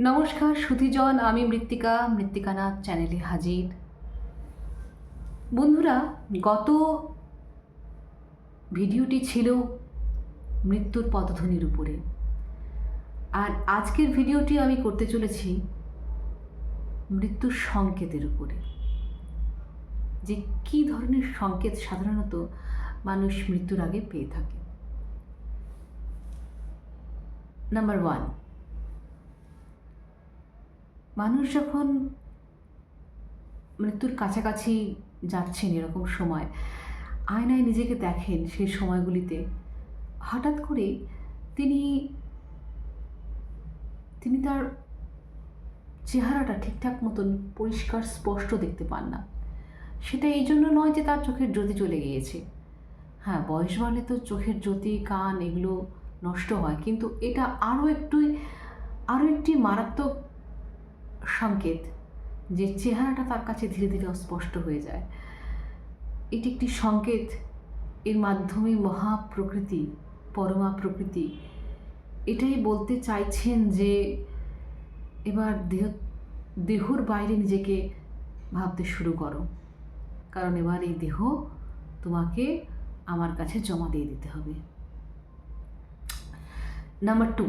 নমস্কার সুধীজন, আমি মৃত্তিকানাথ চ্যানেলে হাজির। বন্ধুরা, গত ভিডিওটি ছিল মৃত্যুর পদধ্বনির উপরে, আর আজকের ভিডিওটি আমি করতে চলেছি মৃত্যুর সংকেতের উপরে। যে কী ধরনের সংকেত সাধারণত মানুষ মৃত্যুর আগে পেয়ে থাকে। নাম্বার 1, মানুষ যখন মৃত্যুর কাছাকাছি যাচ্ছেন এরকম সময় আয়নায় নিজেকে দেখেন, সেই সময়গুলিতে হঠাৎ করে তিনি তার চেহারাটা ঠিকঠাক মতন পরিষ্কার স্পষ্ট দেখতে পান না। সেটা এই জন্য নয় যে তার চোখের জ্যোতি চলে গিয়েছে। হ্যাঁ, বয়স বাড়লে তো চোখের জ্যোতি, কান এগুলো নষ্ট হয়, কিন্তু এটা আরও একটি মারাত্মক সংকেত যে চেহারাটা তার কাছে ধীরে ধীরে অস্পষ্ট হয়ে যায়। এটি একটি সংকেত। এর মাধ্যমে মহাপ্রকৃতি, পরমা প্রকৃতি এটাই বলতে চাইছেন যে এবার দেহর বাইরে নিজেকে ভাবতে শুরু করো, কারণ এবার এই দেহ তোমাকে আমার কাছে জমা দিয়ে দিতে হবে। নাম্বার 2,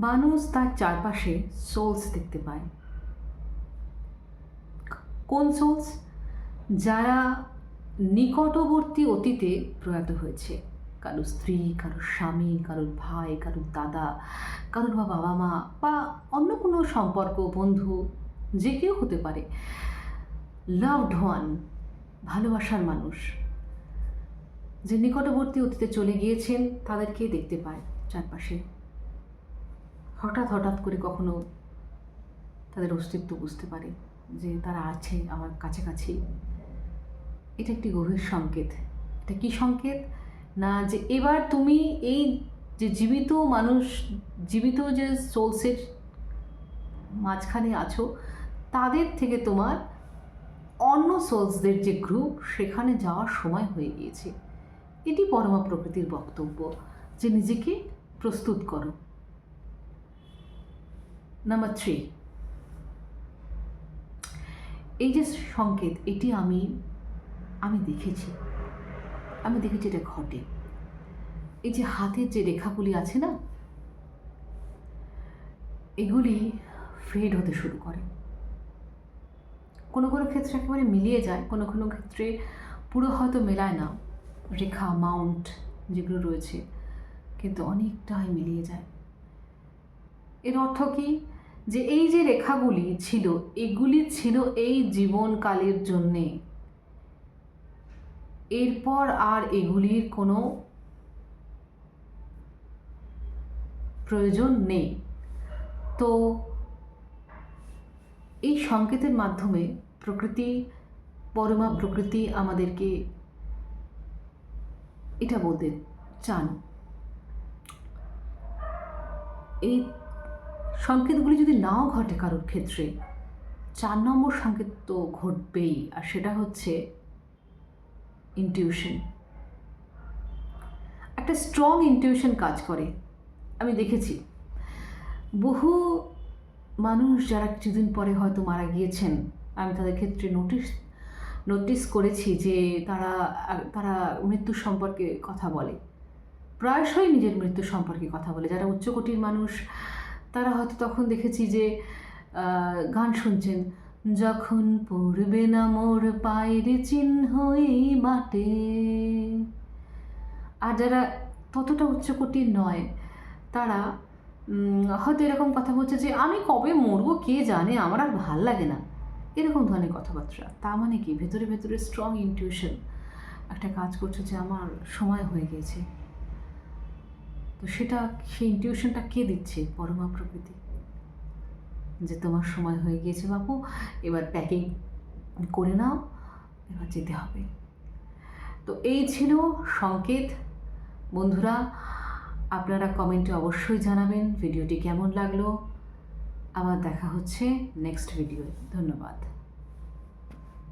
মানুষ তার চারপাশে সোলস দেখতে পায়। কোন সোলস? যারা নিকটবর্তী অতীতে প্রয়াত হয়েছে। কারোর স্ত্রী, কারোর স্বামী, কারোর ভাই, কারোর দাদা, কারোর বাবা মা, বা অন্য কোনো সম্পর্ক, বন্ধু, যে কেউ হতে পারে। লাভড ওয়ান, ভালোবাসার মানুষ যে নিকটবর্তী অতীতে চলে গিয়েছেন, তাদেরকে দেখতে পায় চারপাশে। হঠাৎ করে কখনো তাদের অস্তিত্ব বুঝতে পারে যে তারা আছে আমার কাছাকাছি। এটা একটি গভীর সংকেত। এটা কি সংকেত? না, যে এবার তুমি এই যে জীবিত যে সোলসের মাঝখানে আছো, তাদের থেকে তোমার অন্য সোলসদের যে গ্রুপ, সেখানে যাওয়ার সময় হয়ে গিয়েছে। এটি পরমা প্রকৃতির বক্তব্য যে নিজেকে প্রস্তুত করো। নাম্বার 3, এই যে সংকেত, এটি আমি দেখেছি এটা ঘটে। এই যে হাতের যে রেখাগুলি আছে না, এগুলি ফেড হতে শুরু করে। কোনো ক্ষেত্রে একেবারে মিলিয়ে যায়, কোনো ক্ষেত্রে পুরো হয়তো মেলায় না, রেখা মাউন্ট যেগুলো রয়েছে, কিন্তু অনেকটাই মিলিয়ে যায়। এর অর্থ কি? যে এই যে রেখাগুলি ছিল, এগুলি ছিল এই জীবনকালের জন্যে। এরপর আর এগুলির কোনো প্রয়োজন নেই। তো এই সংকেতের মাধ্যমে পরমা প্রকৃতি আমাদেরকে এটা বলতে চান। এই সংকেতগুলি যদি নাও ঘটে কারোর ক্ষেত্রে, 4 নম্বর সংকেত তো ঘটবেই, আর সেটা হচ্ছে ইনটিউশন। একটা স্ট্রং ইনটিউশন কাজ করে। আমি দেখেছি বহু মানুষ যারা কিছুদিন পরে হয়তো মারা গিয়েছেন, আমি তাদের ক্ষেত্রে নোটিস করেছি যে তারা মৃত্যু সম্পর্কে কথা বলে, প্রায়শই নিজের মৃত্যু সম্পর্কে কথা বলে। যারা উচ্চকোটির মানুষ, তারা হয়তো তখন দেখেছি যে গান শুনছেন, যখন পড়বে না মোর পায়ের চিহ্ন এই মাঠে। আর যারা ততটা উচ্চকোটির নয়, তারা হয়তো এরকম কথা বলছে যে আমি কবে মরবো কে জানে, আমার আর ভাল লাগে না, এরকম ধরনের কথাবার্তা। তা মানে কি? ভেতরে স্ট্রং ইনটিউশন একটা কাজ করছে যে আমার সময় হয়ে গেছে। তো সেই ইনটিউশনটা কে দিচ্ছে? পরমা প্রকৃতি, যে তোমার সময় হয়ে গিয়েছে বাপু, এবার প্যাকিং করে নাও, এবার যেতে হবে। তো এই ছিল সংকেত। বন্ধুরা, আপনারা কমেন্টে অবশ্যই জানাবেন ভিডিওটি কেমন লাগলো। আবার দেখা হচ্ছে নেক্সট ভিডিওয়। ধন্যবাদ।